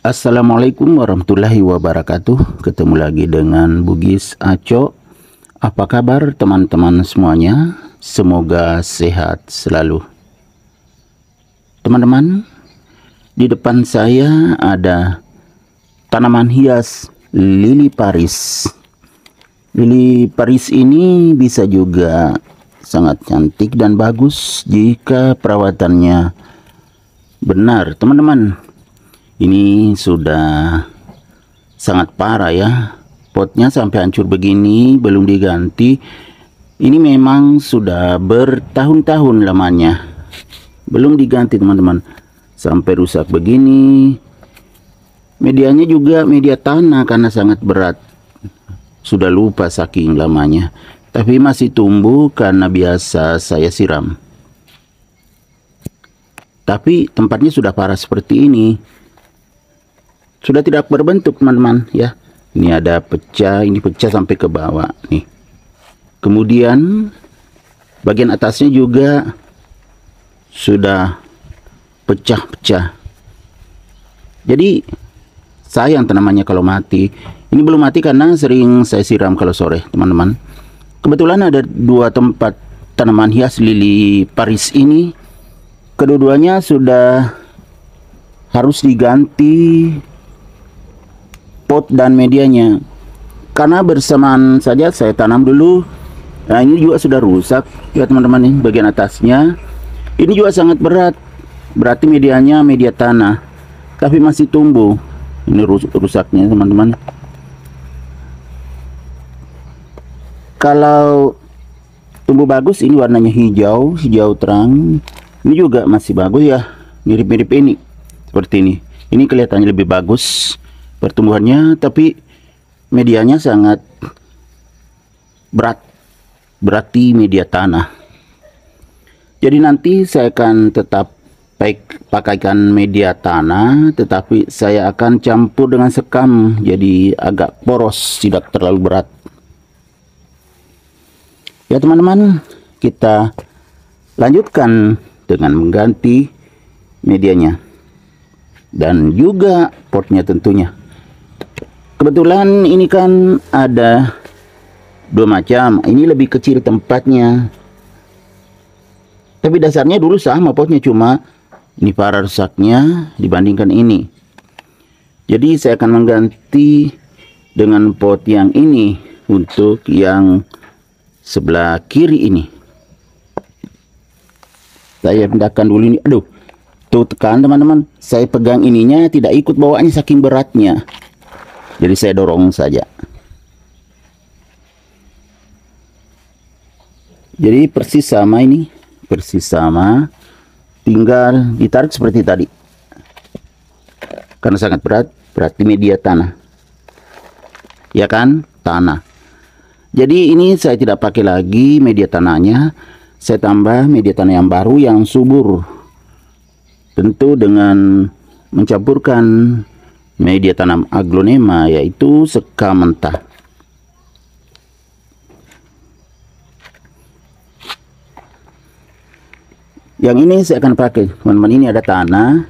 Assalamualaikum warahmatullahi wabarakatuh. Ketemu lagi dengan Bugis Aco. Apa kabar teman-teman semuanya? Semoga sehat selalu. Teman-teman, di depan saya ada tanaman hias lili Paris. Lili Paris ini bisa juga sangat cantik dan bagus jika perawatannya benar, teman-teman. Ini sudah sangat parah ya. Potnya sampai hancur begini, belum diganti. Ini memang sudah bertahun-tahun lamanya, belum diganti teman-teman. Sampai rusak begini. Medianya juga media tanah karena sangat berat. Sudah lupa saking lamanya. Tapi masih tumbuh karena biasa saya siram. Tapi tempatnya sudah parah seperti ini. Sudah tidak berbentuk teman-teman ya. Ini ada pecah, ini pecah sampai ke bawah nih. Kemudian bagian atasnya juga sudah pecah-pecah. Jadi sayang tanamannya kalau mati. Ini belum mati karena sering saya siram kalau sore, teman-teman. Kebetulan ada dua tempat tanaman hias lili Paris ini. Kedua-duanya sudah harus diganti pot dan medianya, karena bersamaan saja saya tanam dulu. Nah, ini juga sudah rusak ya teman-teman. Ini bagian atasnya ini juga sangat berat, berarti medianya media tanah, tapi masih tumbuh. Ini rusaknya teman-teman. Kalau tumbuh bagus ini warnanya hijau terang. Ini juga masih bagus ya, mirip-mirip ini seperti ini. Ini kelihatannya lebih bagus pertumbuhannya, tapi medianya sangat berat, berarti media tanah. Jadi nanti saya akan tetap pakaikan media tanah, tetapi saya akan campur dengan sekam, jadi agak poros, tidak terlalu berat. Ya teman-teman, kita lanjutkan dengan mengganti medianya dan juga potnya tentunya. Kebetulan ini kan ada dua macam. Ini lebih kecil tempatnya, tapi dasarnya dulu sama potnya, cuma ini parah rusaknya dibandingkan ini. Jadi saya akan mengganti dengan pot yang ini untuk yang sebelah kiri ini. Saya pindahkan dulu ini. Aduh, tuh tekan teman-teman. Saya pegang ininya tidak ikut bawaannya saking beratnya. Jadi saya dorong saja. Jadi persis sama ini, persis sama. Tinggal ditarik seperti tadi. Karena sangat berat, berarti media tanah. Ya kan? Tanah. Jadi ini saya tidak pakai lagi media tanahnya. Saya tambah media tanah yang baru yang subur. Tentu dengan mencampurkan media tanam aglonema, yaitu sekam mentah. Yang ini saya akan pakai teman-teman. Ini ada tanah,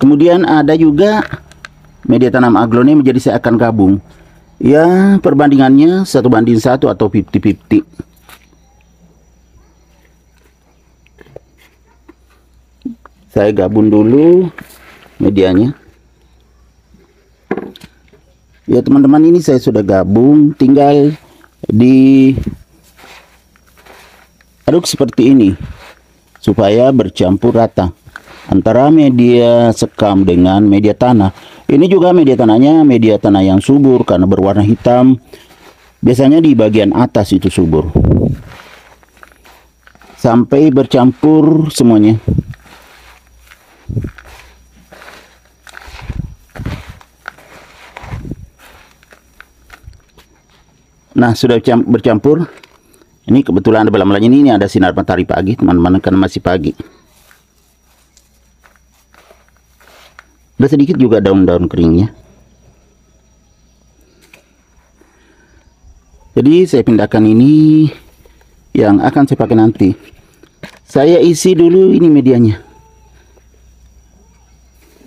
kemudian ada juga media tanam aglonema, jadi saya akan gabung ya, perbandingannya 1:1 atau 50-50. Saya gabung dulu medianya. Ya teman-teman, ini saya sudah gabung, tinggal diaduk seperti ini supaya bercampur rata antara media sekam dengan media tanah. Ini juga media tanahnya media tanah yang subur karena berwarna hitam. Biasanya di bagian atas itu subur. Sampai bercampur semuanya. Nah, sudah bercampur. Ini kebetulan ada belamanya ini ada sinar matahari pagi, teman-teman, karena masih pagi. Ada sedikit juga daun-daun keringnya. Jadi saya pindahkan ini yang akan saya pakai nanti. Saya isi dulu ini medianya.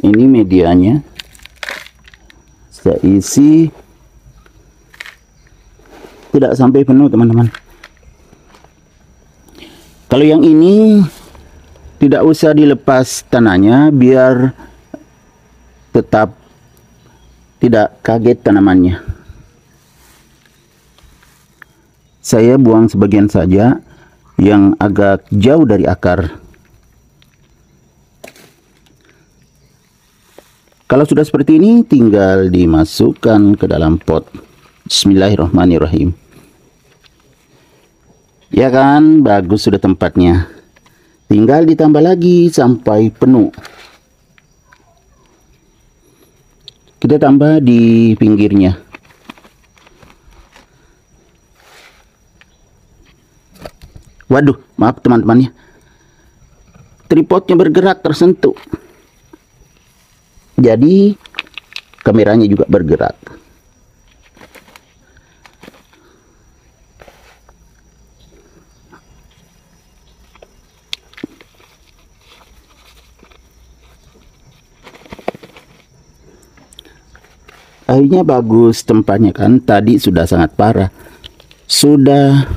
Ini medianya. saya isi tidak sampai penuh teman-teman. Kalau yang ini tidak usah dilepas tanahnya biar tetap tidak kaget tanamannya. Saya buang sebagian saja yang agak jauh dari akar. Kalau sudah seperti ini, tinggal dimasukkan ke dalam pot. Bismillahirrahmanirrahim. Ya kan, bagus sudah tempatnya. Tinggal ditambah lagi sampai penuh. Kita tambah di pinggirnya. Waduh, maaf teman-temannya. Tripodnya bergerak tersentuh. Jadi kameranya juga bergerak. Akhirnya bagus tempatnya kan. Tadi sudah sangat parah. Sudah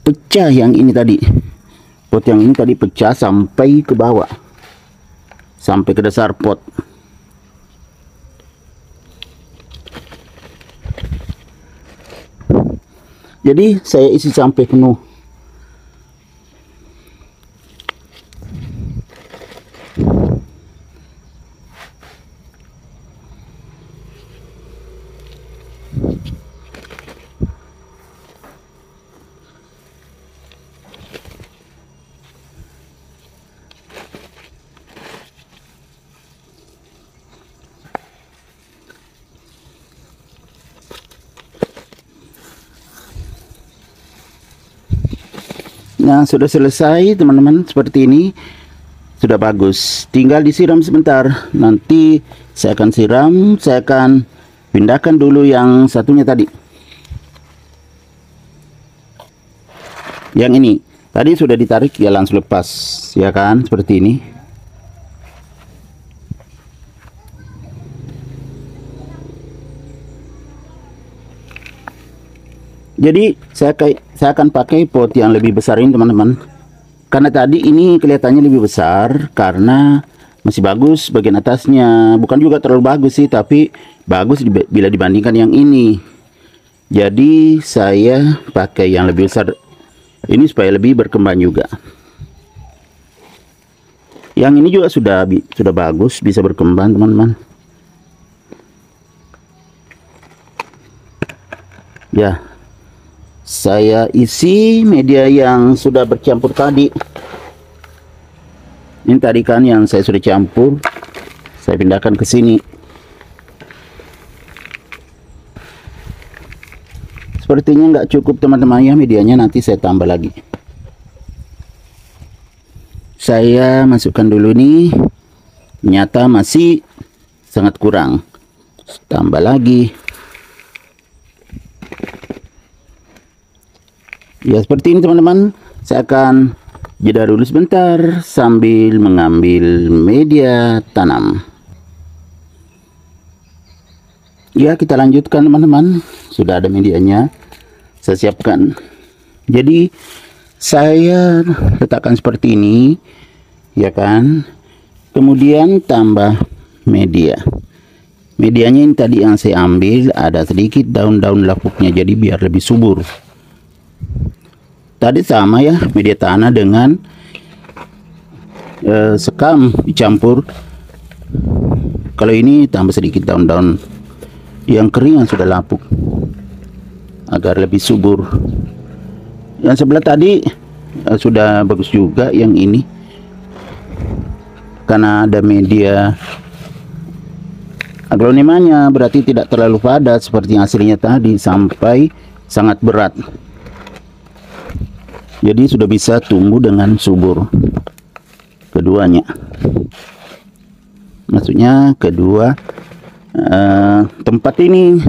pecah yang ini tadi. Pot yang ini tadi pecah sampai ke bawah. Sampai ke dasar pot. Jadi saya isi sampai penuh. Nah, sudah selesai teman-teman, seperti ini. Sudah bagus. Tinggal disiram sebentar. Nanti saya akan siram, saya akan pindahkan dulu yang satunya tadi. Yang ini, tadi sudah ditarik ya langsung lepas, ya kan, seperti ini. Jadi saya akan pakai pot yang lebih besar ini teman-teman. Karena tadi ini kelihatannya lebih besar karena masih bagus bagian atasnya. Bukan juga terlalu bagus sih, tapi bagus bila dibandingkan yang ini. Jadi saya pakai yang lebih besar ini supaya lebih berkembang juga. Yang ini juga sudah bagus, bisa berkembang teman-teman. Ya. Saya isi media yang sudah bercampur tadi. Ini tadi kan yang saya sudah campur. Saya pindahkan ke sini. Sepertinya nggak cukup teman-teman ya medianya, nanti saya tambah lagi. Saya masukkan dulu nih. Ternyata masih sangat kurang. Tambah lagi. Ya seperti ini teman-teman. Saya akan jeda dulu sebentar sambil mengambil media tanam. Ya kita lanjutkan teman-teman. Sudah ada medianya. Saya siapkan. Jadi saya letakkan seperti ini, ya kan. Kemudian tambah media. Medianya ini tadi yang saya ambil ada sedikit daun-daun lapuknya, jadi biar lebih subur. Tadi sama ya, media tanah dengan sekam dicampur. Kalau ini tambah sedikit daun-daun yang kering yang sudah lapuk agar lebih subur. Yang sebelah tadi sudah bagus juga yang ini, karena ada media aglonema-nya, berarti tidak terlalu padat seperti yang hasilnya tadi sampai sangat berat. Jadi sudah bisa tumbuh dengan subur keduanya. Maksudnya kedua tempat ini.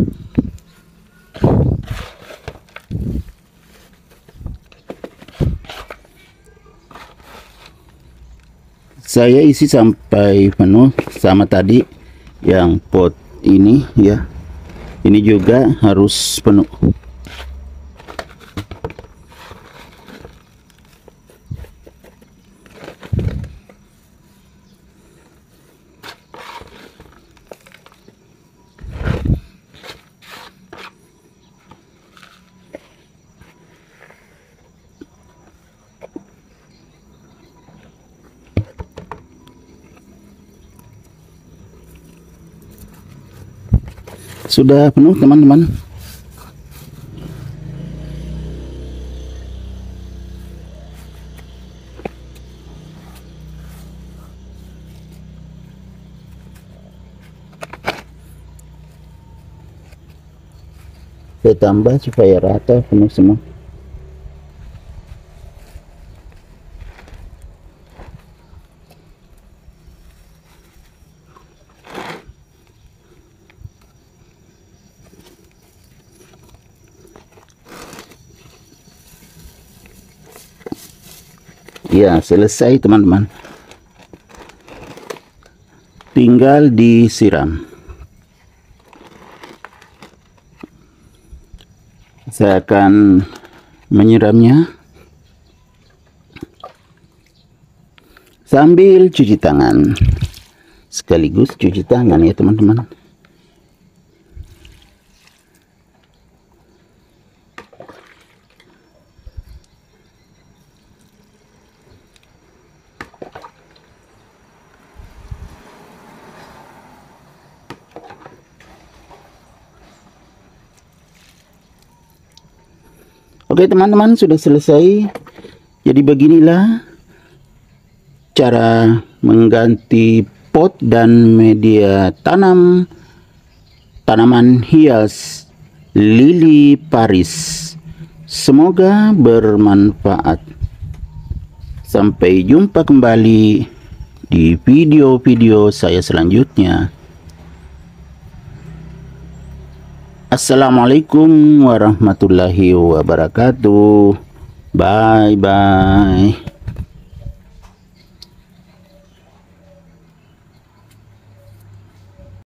Saya isi sampai penuh sama tadi yang pot ini ya, ini juga harus penuh. Sudah penuh teman-teman. Saya tambah supaya rata penuh semua. Ya, selesai teman-teman. Tinggal disiram. Saya akan menyiramnya sambil cuci tangan. Sekaligus cuci tangan ya teman-teman. Oke teman-teman, sudah selesai. Jadi beginilah cara mengganti pot dan media tanam tanaman hias lili Paris. Semoga bermanfaat. Sampai jumpa kembali di video-video saya selanjutnya. Assalamualaikum warahmatullahi wabarakatuh. Bye bye.